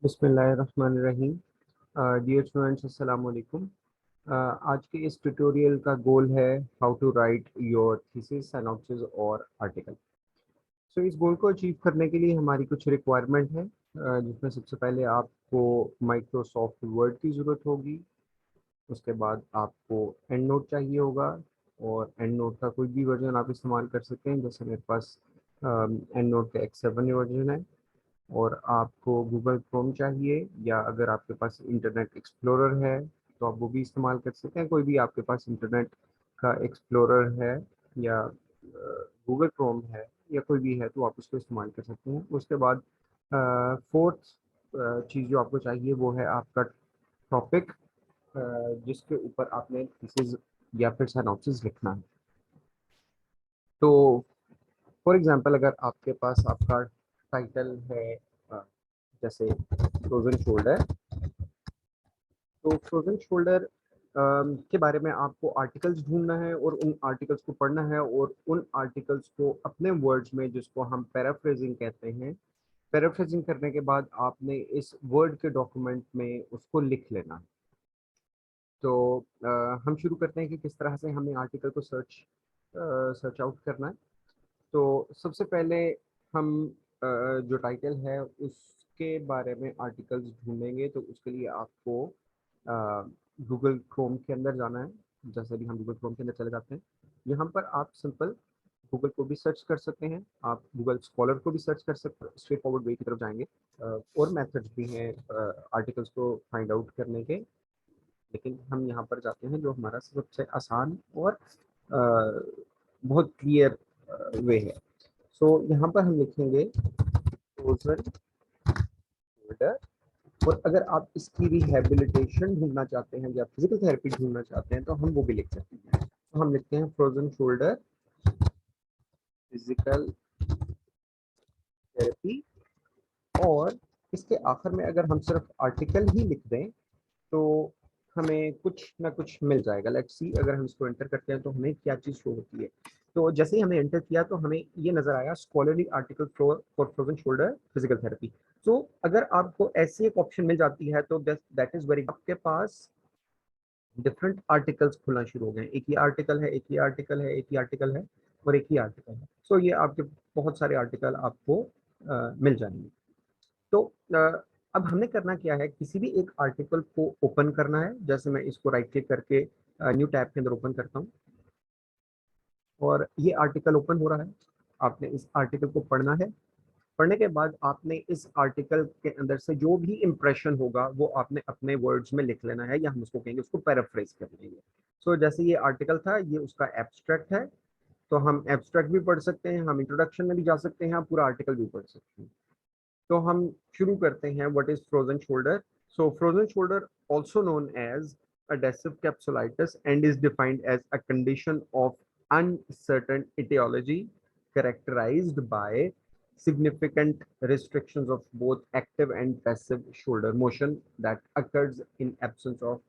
बिस्मिल्लाहिर्रहमानिर्रहीम। Dear students, अस्सलाम वालेकुम। आज के इस ट्यूटोरियल का गोल है how to write your thesis, synopsis और आर्टिकल। सो इस गोल को अचीव करने के लिए हमारी कुछ रिक्वायरमेंट है, जिसमें सबसे पहले आपको माइक्रोसॉफ्ट वर्ड की ज़रूरत होगी। उसके बाद आपको एंड नोट चाहिए होगा, और एंड नोट का कोई भी वर्जन आप इस्तेमाल कर सकते हैं। जैसे मेरे पास एंड नोट का X7 वर्जन है। और आपको गूगल क्रोम चाहिए, या अगर आपके पास इंटरनेट एक्सप्लोरर है तो आप वो भी इस्तेमाल कर सकते हैं। कोई भी आपके पास इंटरनेट का एक्सप्लोरर है, या गूगल क्रोम है, या कोई भी है, तो आप उसको इस्तेमाल कर सकते हैं। उसके बाद फोर्थ चीज़ जो आपको चाहिए वो है आपका टॉपिक, जिसके ऊपर आपने थीसिस या फिर सिनॉप्सिस लिखना है। तो फॉर एग्जांपल, अगर आपके पास आपका टाइटल है जैसे फ्रोजन शोल्डर, तो फ्रोजन शोल्डर के बारे में आपको आर्टिकल्स ढूंढना है और उन आर्टिकल्स को पढ़ना है, और उन आर्टिकल्स को अपने वर्ड्स में, जिसको हम पैराफ्रेजिंग कहते हैं, पैराफ्रेजिंग करने के बाद आपने इस वर्ड के डॉक्यूमेंट में उसको लिख लेना है। तो हम शुरू करते हैं कि किस तरह से हमें आर्टिकल को सर्च आउट करना है। तो सबसे पहले हम जो टाइटल है उसके बारे में आर्टिकल्स ढूंढेंगे। तो उसके लिए आपको गूगल क्रोम के अंदर जाना है। जैसे भी हम गूगल क्रोम के अंदर चले जाते हैं, यहाँ पर आप सिंपल गूगल को भी सर्च कर सकते हैं, आप गूगल स्कॉलर को भी सर्च कर सकते हैं। स्ट्रेट फॉरवर्ड वे की तरफ जाएंगे। और मेथड्स भी हैं आर्टिकल्स को फाइंड आउट करने के, लेकिन हम यहाँ पर जाते हैं जो हमारा सबसे आसान और बहुत क्लियर वे है। सो यहाँ पर हम लिखेंगे फ्रोजन शोल्डर। और अगर आप इसकी रिहेबिलिटेशन ढूंढना चाहते हैं या फिजिकल थेरेपी ढूंढना चाहते हैं तो हम वो भी लिख सकते हैं। तो हम लिखते हैं फ्रोजन शोल्डर फिजिकल थेरेपी। और इसके आखिर में अगर हम सिर्फ आर्टिकल ही लिख दें तो हमें कुछ ना कुछ मिल जाएगा। लेट्स सी, अगर हम इसको एंटर करते हैं तो हमें क्या चीज़ शो होती है। तो जैसे ही हमने एंटर किया तो हमें ये नजर आया, scholarly article for frozen shoulder physical therapy. तो अगर आपको ऐसी एक ऑप्शन मिल जाती है तो दैट इज वेरी, आपके पास डिफरेंट आर्टिकल्स खुलना शुरू हो गए। एक ही आर्टिकल है, एक ही आर्टिकल है, एक ही आर्टिकल है, और एक ही आर्टिकल है। सो ये आपके बहुत सारे आर्टिकल आपको मिल जाएंगे। तो अब हमने करना क्या है, किसी भी एक आर्टिकल को ओपन करना है। जैसे मैं इसको राइट क्लिक करके न्यू टैब के अंदर ओपन करता हूँ, और ये आर्टिकल ओपन हो रहा है। आपने इस आर्टिकल को पढ़ना है। पढ़ने के बाद आपने इस आर्टिकल के अंदर से जो भी इंप्रेशन होगा वो आपने अपने वर्ड्स में लिख लेना है, या हम उसको कहेंगे, उसको पैराफ्रेज कर लेंगे। सो जैसे ये आर्टिकल था, ये उसका एब्स्ट्रैक्ट है, तो हम एब्स्ट्रैक्ट भी पढ़ सकते हैं, हम इंट्रोडक्शन में भी जा सकते हैं, हम पूरा आर्टिकल भी पढ़ सकते हैं। तो हम शुरू करते हैं। What is frozen shoulder? So frozen shoulder, also known as adhesive capsulitis, and is defined as a condition of uncertain etiology characterized by significant restrictions of both active and passive shoulder motion that occurs in absence of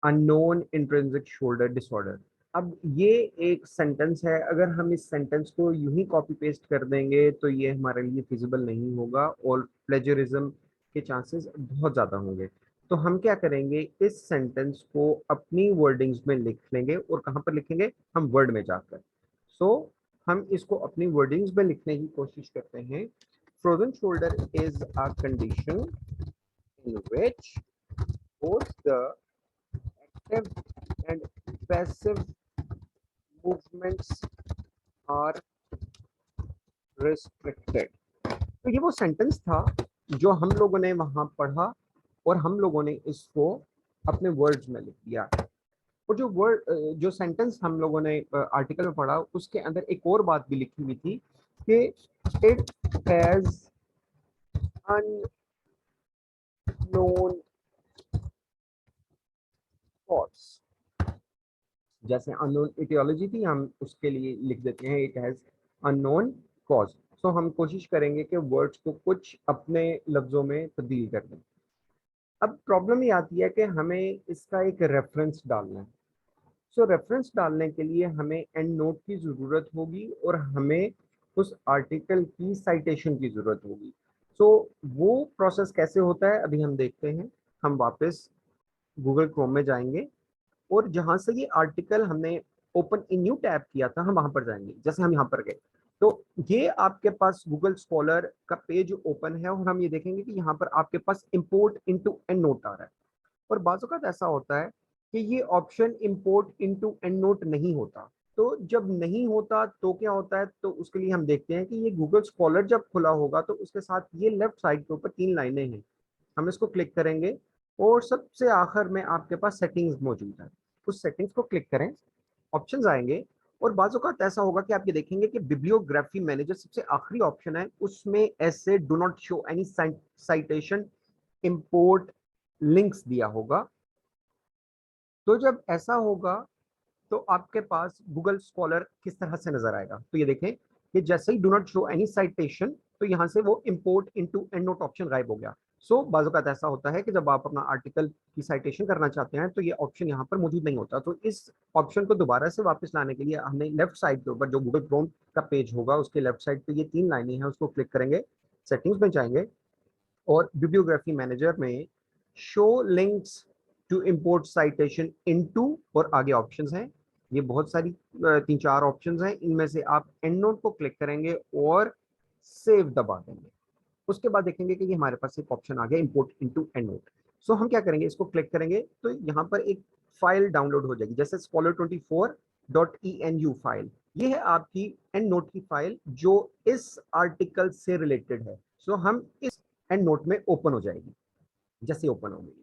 unknown intrinsic shoulder disorder। अब ये एक sentence है, अगर हम इस sentence को यूं ही copy paste कर देंगे तो ये हमारे लिए फिजिबल नहीं होगा, और प्लेजरिज्म के चांसेस बहुत ज़्यादा होंगे। तो हम क्या करेंगे, इस सेंटेंस को अपनी वर्डिंग्स में लिख लेंगे। और कहाँ पर लिखेंगे? हम वर्ड में जाकर। सो हम इसको अपनी वर्डिंग्स में लिखने की कोशिश करते हैं। Frozen shoulder is a condition in which both the active and passive movements are restricted। तो ये वो सेंटेंस था जो हम लोगों ने वहां पढ़ा, और हम लोगों ने इसको अपने वर्ड्स में लिख दिया। और जो सेंटेंस हम लोगों ने आर्टिकल में पढ़ा, उसके अंदर एक और बात भी लिखी हुई थी कि इट हैज अननोन कॉज। जैसे अननोन इटियोलॉजी थी, हम उसके लिए लिख देते हैं इट हैज अननोन कॉज। सो हम कोशिश करेंगे कि वर्ड्स को कुछ अपने लफ्जों में तब्दील कर दें। अब प्रॉब्लम ये आती है कि हमें इसका एक रेफरेंस डालना है। सो रेफरेंस डालने के लिए हमें एंड नोट की ज़रूरत होगी, और हमें उस आर्टिकल की साइटेशन की ज़रूरत होगी। सो वो प्रोसेस कैसे होता है अभी हम देखते हैं। हम वापस गूगल क्रोम में जाएंगे और जहां से ये आर्टिकल हमने ओपन इन न्यू टैब किया था हम वहां पर जाएंगे। जैसे हम यहाँ पर गए तो ये आपके पास गूगल स्कॉलर का पेज ओपन है और हम ये देखेंगे कि यहाँ पर आपके पास इंपोर्ट इनटू एंड नोट आ रहा है। और बाज़ औक़ात ऐसा होता है कि ये option import into and note नहीं होता। तो जब नहीं होता तो क्या होता है, तो उसके लिए हम देखते हैं कि ये गूगल स्कॉलर जब खुला होगा तो उसके साथ ये लेफ्ट साइड के ऊपर 3 लाइनें हैं। हम इसको क्लिक करेंगे और सबसे आखिर में आपके पास सेटिंग्स मौजूद है। उस सेटिंग्स को क्लिक करें, ऑप्शंस आएंगे और बाज़ औक़ात ऐसा होगा कि आप ये देखेंगे कि बिब्लियोग्राफी मैनेजर सबसे आखिरी ऑप्शन है, उसमें ऐसे do not show any citation import links दिया होगा। तो जब ऐसा होगा तो आपके पास गूगल स्कॉलर किस तरह से नजर आएगा। तो ये देखें कि जैसे ही do not show any citation तो यहाँ से वो import into and note option गायब हो गया। सो बाज़ औक़ात ऐसा होता है कि जब आप अपना आर्टिकल की साइटेशन करना चाहते हैं तो ये ऑप्शन यहाँ पर मौजूद नहीं होता। तो इस ऑप्शन को दोबारा से वापस लाने के लिए हमने लेफ्ट साइड के ऊपर जो गूगल क्रोम का पेज होगा उसके लेफ्ट साइड पे ये 3 लाइनें हैं, उसको क्लिक करेंगे, सेटिंग्स में जाएंगे और बिब्लियोग्राफी मैनेजर में show links to import citation into और आगे ऑप्शंस हैं। ये बहुत सारी 3-4 ऑप्शंस हैं, इनमें से आप एंड नोट को क्लिक करेंगे और सेव दबा देंगे। उसके बाद देखेंगे कि ये हमारे पास एक ऑप्शन आ गया इंपोर्ट इनटू एंड नोट। सो हम क्या करेंगे, इसको क्लिक करेंगे तो यहाँ पर एक फाइल डाउनलोड हो जाएगी, जैसे scholar24.enu फाइल। ये है आपकी एंड नोट की फाइल जो इस आर्टिकल से रिलेटेड है। सो हम इस एंड नोट में ओपन हो जाएगी। जैसे ओपन हो गई,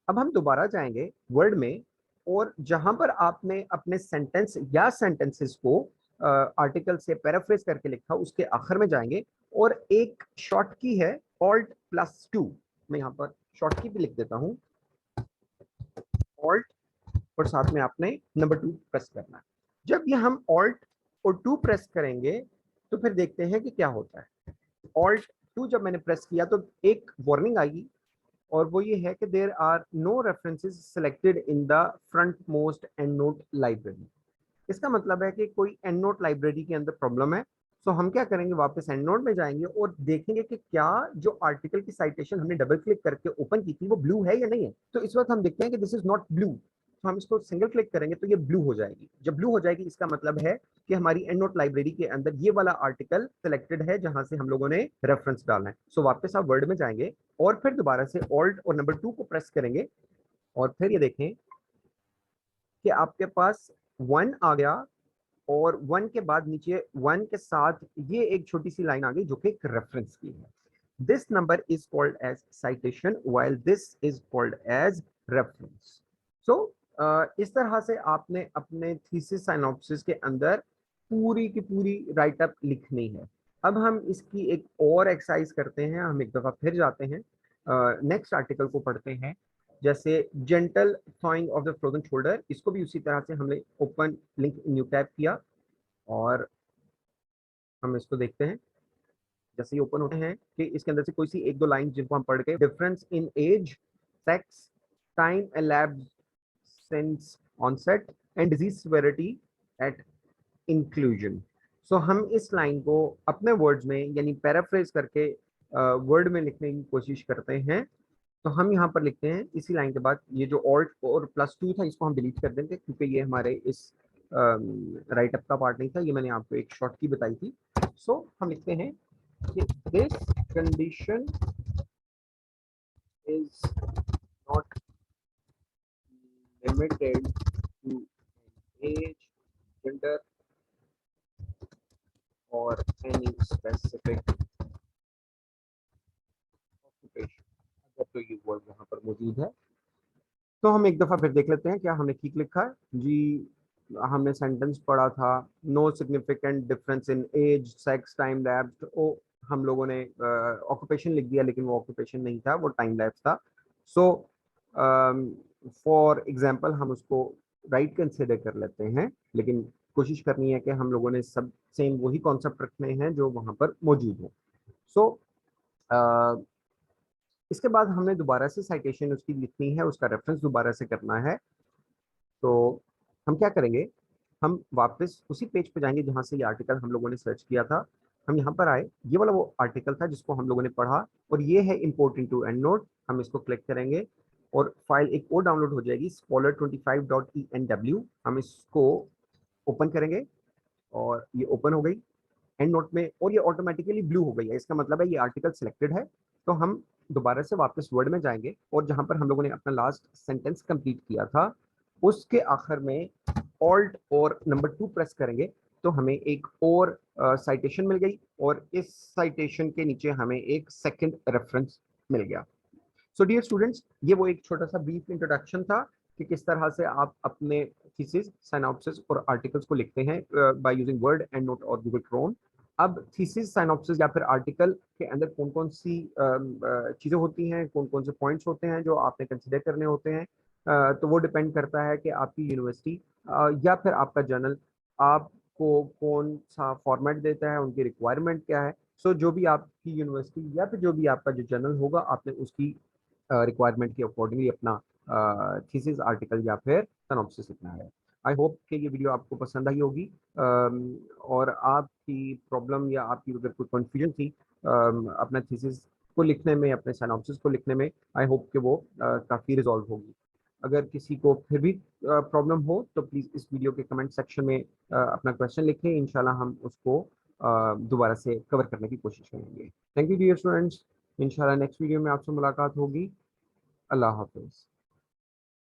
अब हम दोबारा जाएंगे वर्ड में और जहां पर आपने अपने सेंटेंस या सेंटेंसेस को आर्टिकल से पैराफ्रेज करके लिखा उसके आखिर में जाएंगे और एक शॉर्ट की है Alt+2। मैं यहाँ पर शॉर्ट की भी लिख देता हूँ, Alt और साथ में आपने नंबर 2 प्रेस करना है। जब ये हम Alt और 2 प्रेस करेंगे तो फिर देखते हैं कि क्या होता है। Alt+2 जब मैंने प्रेस किया तो एक वार्निंग आएगी और वो ये है कि there are no references selected in the front most EndNote library. इसका मतलब है कि कोई एंड नोट लाइब्रेरी के अंदर प्रॉब्लम है। सो हम क्या करेंगे, वापस एंड नोट में जाएंगे और देखेंगे कि क्या जो आर्टिकल की साइटेशन हमने डबल क्लिक करके ओपन की थी वो ब्लू है या नहीं है। तो इस वक्त हम देखते हैं कि दिस इज नॉट ब्लू। तो हम इसको सिंगल क्लिक करेंगे तो ये ब्लू हो जाएगी। जब ब्लू हो जाएगी इसका मतलब है कि हमारी एंड नोट लाइब्रेरी के अंदर ये वाला आर्टिकल सिलेक्टेड है जहां से हम लोगों ने रेफरेंस डालना है। सो वापस आप वर्ड में जाएंगे और फिर दोबारा से ऑल्ट और नंबर 2 को प्रेस करेंगे और फिर ये देखें कि आपके पास 1 आ गया और 1 के बाद नीचे 1 के साथ ये एक छोटी सी लाइन आ गई जो कि एक रेफरेंस की है। This number is called as citation while this is called as reference. So इस तरह से आपने अपने थीसिस साइनॉप्सिस के अंदर पूरी की पूरी राइटअप लिखनी है। अब हम इसकी एक और एक्सरसाइज करते हैं, हम एक दफा फिर जाते हैं, नेक्स्ट आर्टिकल को पढ़ते हैं। जैसे gentle थॉइंग of the frozen shoulder, इसको भी उसी तरह से हमने ओपन लिंक न्यू टैब किया और हम इसको देखते हैं। जैसे ही ओपन होते हैं कि इसके अंदर से कोई सी एक दो लाइन जिनको हम पढ़ के, difference in age, sex, time elapsed since onset and disease severity at inclusion। So हम इस लाइन को अपने वर्ड्स में यानी पैराफ्रेज करके वर्ड में लिखने की कोशिश करते हैं। तो हम यहाँ पर लिखते हैं इसी लाइन के बाद ये जो ऑल्ट और +2 था इसको हम डिलीट कर देंगे क्योंकि ये हमारे इस राइट अप का पार्ट नहीं था, ये मैंने आपको एक शॉर्ट की बताई थी। सो हम लिखते हैं कि this condition is not limited to age, gender और एनी स्पेसिफिक ऑक्यूपेशन। अगर तो ये वर्ड यहाँ पर मौजूद है तो हम एक दफ़ा फिर देख लेते हैं क्या हमने ठीक लिखा है जी। हमने सेंटेंस पढ़ा था, no significant difference in age, sex, time lapse. ओ हम लोगों ने ऑक्यूपेशन लिख दिया लेकिन वो ऑक्यूपेशन नहीं था, वो टाइम लैप्स था। सो फॉर एग्जांपल हम उसको राइट कंसिडर कर लेते हैं, लेकिन कोशिश करनी है कि हम लोगों ने सब सेम वही कॉन्सेप्ट रखने हैं जो वहाँ पर मौजूद हो। सो इसके बाद हमने दोबारा से साइटेशन उसकी लिखनी है, उसका रेफरेंस दोबारा से करना है। तो हम क्या करेंगे, हम वापस उसी पेज पे जाएंगे जहां से ये आर्टिकल हम लोगों ने सर्च किया था हम यहाँ पर आए, ये वाला वो आर्टिकल था जिसको हम लोगों ने पढ़ा, और ये है इम्पोर्टेंट टू एंड नोट। हम इसको क्लिक करेंगे और फाइल एक और डाउनलोड हो जाएगी, scholar25.enw। हम इसको ओपन करेंगे और ये ओपन हो गई एंड नोट में, और ये ऑटोमेटिकली ब्लू हो गई है। इसका मतलब है ये आर्टिकल सिलेक्टेड है। तो हम दोबारा से वापस वर्ड में जाएंगे और जहां पर हम लोगों ने अपना लास्ट सेंटेंस कंप्लीट किया था, उसके आखिर में ऑल्ट और नंबर 2 प्रेस करेंगे तो हमें एक और साइटेशन मिल गई, और इस साइटेशन के नीचे हमें एक सेकंड रेफरेंस मिल गया। सो डियर स्टूडेंट्स, ये वो एक छोटा सा ब्रीफ इंट्रोडक्शन था कि किस तरह से आप अपने थीसिस, साइनॉप्सिस और आर्टिकल्स को लिखते हैं by using word, and note और गूगल क्रोम। अब थीसिस, साइनॉप्सिस या फिर आर्टिकल के अंदर कौन कौन सी चीज़ें होती हैं, कौन कौन से पॉइंट्स होते हैं जो आपने कंसिडर करने होते हैं, तो वो डिपेंड करता है कि आपकी यूनिवर्सिटी या फिर आपका जर्नल आपको कौन सा फॉर्मेट देता है, उनकी रिक्वायरमेंट क्या है। सो जो भी आपकी यूनिवर्सिटी या फिर जो भी आपका जो जर्नल होगा, आपने उसकी रिक्वायरमेंट के अकॉर्डिंगली अपना थीसिस, आर्टिकल या फिर सिनॉप्सिस लिखना है। आई होप कि ये वीडियो आपको पसंद आई होगी, और आपकी प्रॉब्लम या आपकी अगर कोई कन्फ्यूजन थी अपना थीसिस को लिखने में, अपने सिनॉप्सिस को लिखने में, आई होप कि वो काफ़ी रिजॉल्व होगी। अगर किसी को फिर भी प्रॉब्लम हो तो प्लीज़ इस वीडियो के कमेंट सेक्शन में अपना क्वेश्चन लिखें, इंशाल्लाह हम उसको दोबारा से कवर करने की कोशिश करेंगे। थैंक यू डियर स्टूडेंट्स, इंशाल्लाह नेक्स्ट वीडियो में आपसे मुलाकात होगी। अल्लाह हाफिज़।